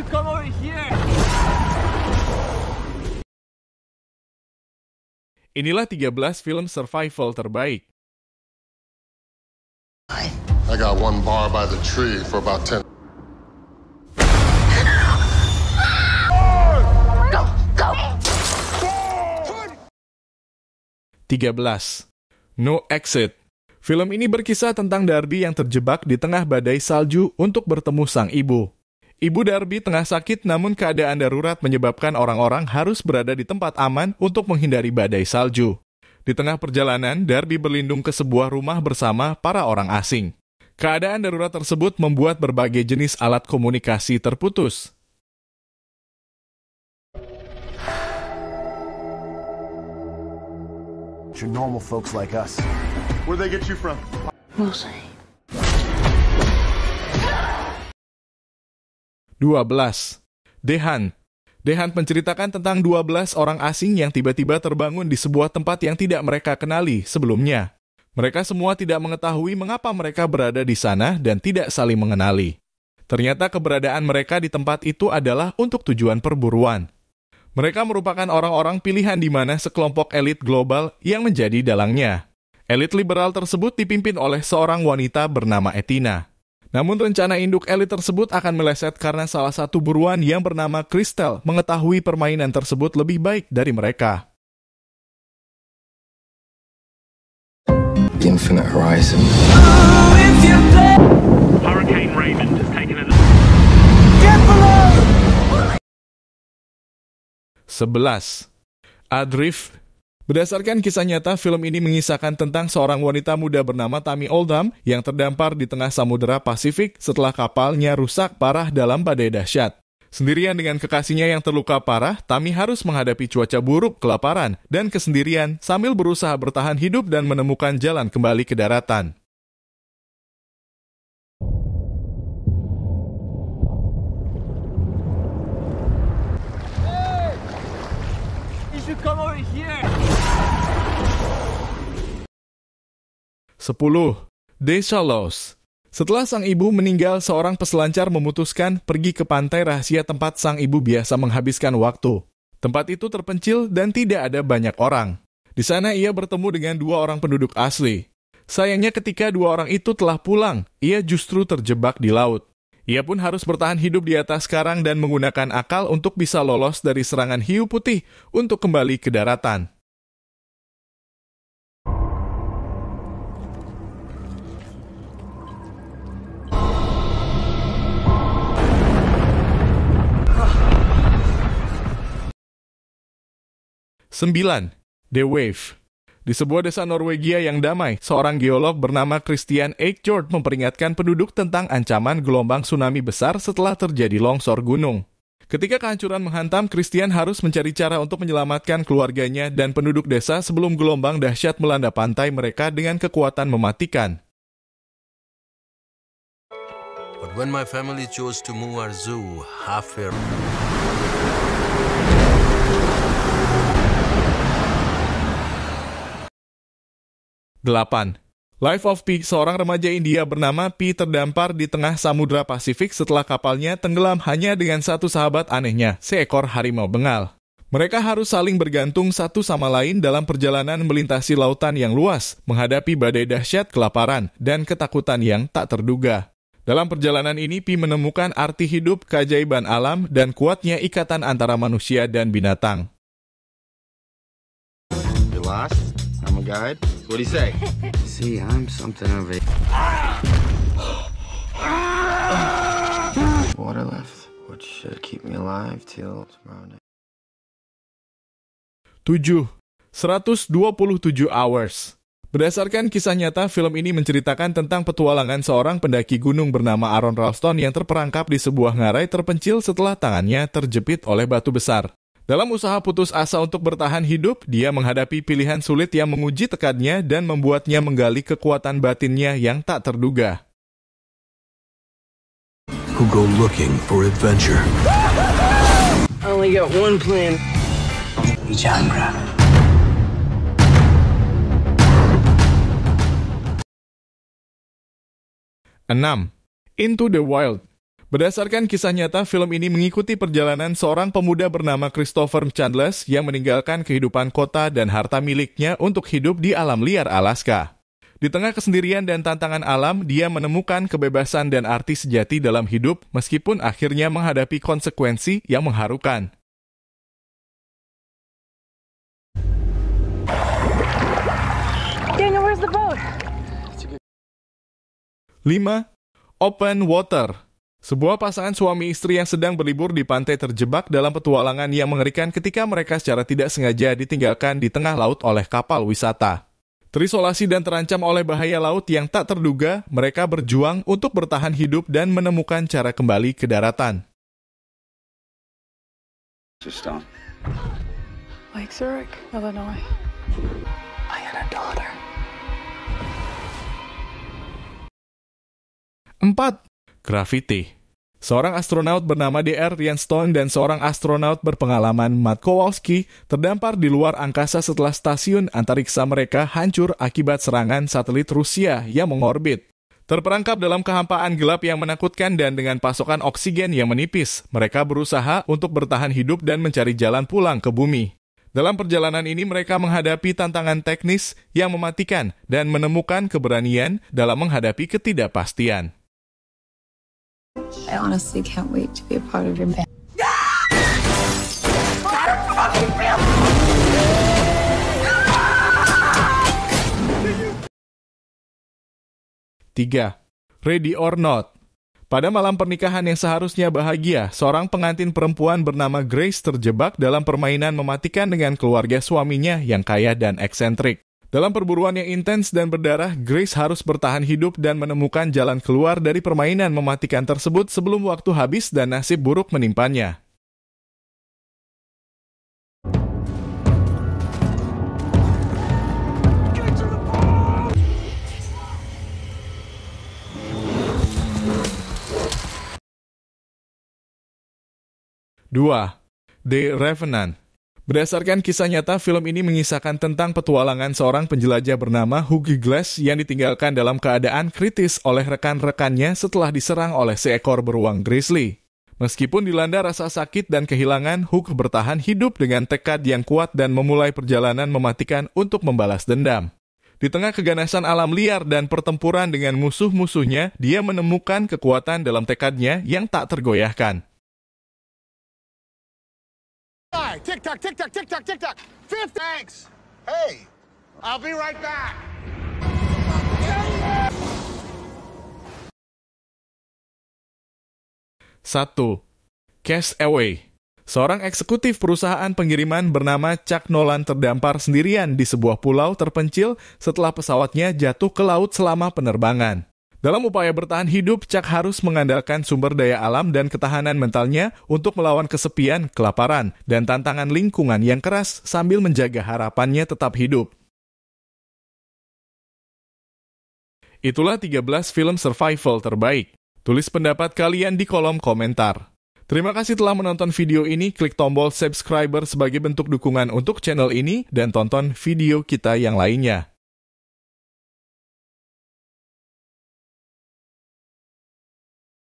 should come over here. Inilah 13 film survival terbaik. I got one bar by the tree for about 10. Go, go. 13. No Exit. Film ini berkisah tentang Darby yang terjebak di tengah badai salju untuk bertemu sang ibu. Ibu Darby tengah sakit namun keadaan darurat menyebabkan orang-orang harus berada di tempat aman untuk menghindari badai salju. Di tengah perjalanan, Darby berlindung ke sebuah rumah bersama para orang asing. Keadaan darurat tersebut membuat berbagai jenis alat komunikasi terputus. You're normal folks like us. Where'd they get you from? We'll see. 12. The Hunt. The Hunt menceritakan tentang 12 orang asing yang tiba-tiba terbangun di sebuah tempat yang tidak mereka kenali sebelumnya. Mereka semua tidak mengetahui mengapa mereka berada di sana dan tidak saling mengenali. Ternyata keberadaan mereka di tempat itu adalah untuk tujuan perburuan. Mereka merupakan orang-orang pilihan di mana sekelompok elit global yang menjadi dalangnya. Elit liberal tersebut dipimpin oleh seorang wanita bernama Etina. Namun rencana induk elit tersebut akan meleset karena salah satu buruan yang bernama Crystal mengetahui permainan tersebut lebih baik dari mereka. Infinite Horizon. Hurricane Raymond has taken a... 11. Adrift. Berdasarkan kisah nyata, film ini mengisahkan tentang seorang wanita muda bernama Tammy Oldham yang terdampar di tengah Samudera Pasifik setelah kapalnya rusak parah dalam badai dahsyat. Sendirian dengan kekasihnya yang terluka parah, Tammy harus menghadapi cuaca buruk, kelaparan, dan kesendirian sambil berusaha bertahan hidup dan menemukan jalan kembali ke daratan. Come over here. 10. The Shallows. Setelah sang ibu meninggal, seorang peselancar memutuskan pergi ke pantai rahasia tempat sang ibu biasa menghabiskan waktu. Tempat itu terpencil dan tidak ada banyak orang. Di sana ia bertemu dengan 2 orang penduduk asli. Sayangnya ketika 2 orang itu telah pulang, ia justru terjebak di laut. Ia pun harus bertahan hidup di atas karang dan menggunakan akal untuk bisa lolos dari serangan hiu putih untuk kembali ke daratan. Sembilan. The Wave. Di sebuah desa Norwegia yang damai, seorang geolog bernama Christian Eikjord memperingatkan penduduk tentang ancaman gelombang tsunami besar setelah terjadi longsor gunung. Ketika kehancuran menghantam, Christian harus mencari cara untuk menyelamatkan keluarganya dan penduduk desa sebelum gelombang dahsyat melanda pantai mereka dengan kekuatan mematikan. But when my family chose to move our zoo halfway... 8. Life of Pi, seorang remaja India bernama Pi terdampar di tengah Samudra Pasifik setelah kapalnya tenggelam hanya dengan satu sahabat anehnya, seekor harimau bengal. Mereka harus saling bergantung satu sama lain dalam perjalanan melintasi lautan yang luas, menghadapi badai dahsyat, kelaparan, dan ketakutan yang tak terduga. Dalam perjalanan ini, Pi menemukan arti hidup, keajaiban alam, dan kuatnya ikatan antara manusia dan binatang. You lost? I'm a guide. What'd he say? See, I'm something of a... Water left, which should keep me alive till tomorrow night. 7. 127 Hours. Berdasarkan kisah nyata, film ini menceritakan tentang petualangan seorang pendaki gunung bernama Aaron Ralston yang terperangkap di sebuah ngarai terpencil setelah tangannya terjepit oleh batu besar. Dalam usaha putus asa untuk bertahan hidup, dia menghadapi pilihan sulit yang menguji tekadnya dan membuatnya menggali kekuatan batinnya yang tak terduga. Who go looking for adventure. I only got one plan. Chandra. 6. Into the Wild. Berdasarkan kisah nyata, film ini mengikuti perjalanan seorang pemuda bernama Christopher Chandler yang meninggalkan kehidupan kota dan harta miliknya untuk hidup di alam liar Alaska. Di tengah kesendirian dan tantangan alam, dia menemukan kebebasan dan arti sejati dalam hidup meskipun akhirnya menghadapi konsekuensi yang mengharukan. Daniel, where's the boat? 5. Open Water. Sebuah pasangan suami istri yang sedang berlibur di pantai terjebak dalam petualangan yang mengerikan ketika mereka secara tidak sengaja ditinggalkan di tengah laut oleh kapal wisata. Terisolasi dan terancam oleh bahaya laut yang tak terduga, mereka berjuang untuk bertahan hidup dan menemukan cara kembali ke daratan. Lake Zurich, Illinois. I had a daughter. 4. Gravity. Seorang astronaut bernama Dr. Ian Stone dan seorang astronaut berpengalaman Matt Kowalski terdampar di luar angkasa setelah stasiun antariksa mereka hancur akibat serangan satelit Rusia yang mengorbit. Terperangkap dalam kehampaan gelap yang menakutkan dan dengan pasokan oksigen yang menipis, mereka berusaha untuk bertahan hidup dan mencari jalan pulang ke bumi. Dalam perjalanan ini mereka menghadapi tantangan teknis yang mematikan dan menemukan keberanian dalam menghadapi ketidakpastian. I honestly can't wait to be a part of your band. Tiga. Ready or Not. Pada malam pernikahan yang seharusnya bahagia, seorang pengantin perempuan bernama Grace terjebak dalam permainan mematikan dengan keluarga suaminya yang kaya dan eksentrik. Dalam perburuan yang intens dan berdarah, Grace harus bertahan hidup dan menemukan jalan keluar dari permainan mematikan tersebut sebelum waktu habis dan nasib buruk menimpanya. Dua. The Revenant. Berdasarkan kisah nyata, film ini mengisahkan tentang petualangan seorang penjelajah bernama Hugh Glass yang ditinggalkan dalam keadaan kritis oleh rekan-rekannya setelah diserang oleh seekor beruang grizzly. Meskipun dilanda rasa sakit dan kehilangan, Hugh bertahan hidup dengan tekad yang kuat dan memulai perjalanan mematikan untuk membalas dendam. Di tengah keganasan alam liar dan pertempuran dengan musuh-musuhnya, dia menemukan kekuatan dalam tekadnya yang tak tergoyahkan. Tick-tock, tick-tock, tick-tock, tick-tock. 50. Thanks. Hey, I'll be right back. Satu. Cast Away. Seorang eksekutif perusahaan pengiriman bernama Chuck Nolan terdampar sendirian di sebuah pulau terpencil setelah pesawatnya jatuh ke laut selama penerbangan. Dalam upaya bertahan hidup, Chuck harus mengandalkan sumber daya alam dan ketahanan mentalnya untuk melawan kesepian, kelaparan, dan tantangan lingkungan yang keras sambil menjaga harapannya tetap hidup. Itulah 13 film survival terbaik. Tulis pendapat kalian di kolom komentar. Terima kasih telah menonton video ini, klik tombol subscriber sebagai bentuk dukungan untuk channel ini, dan tonton video kita yang lainnya.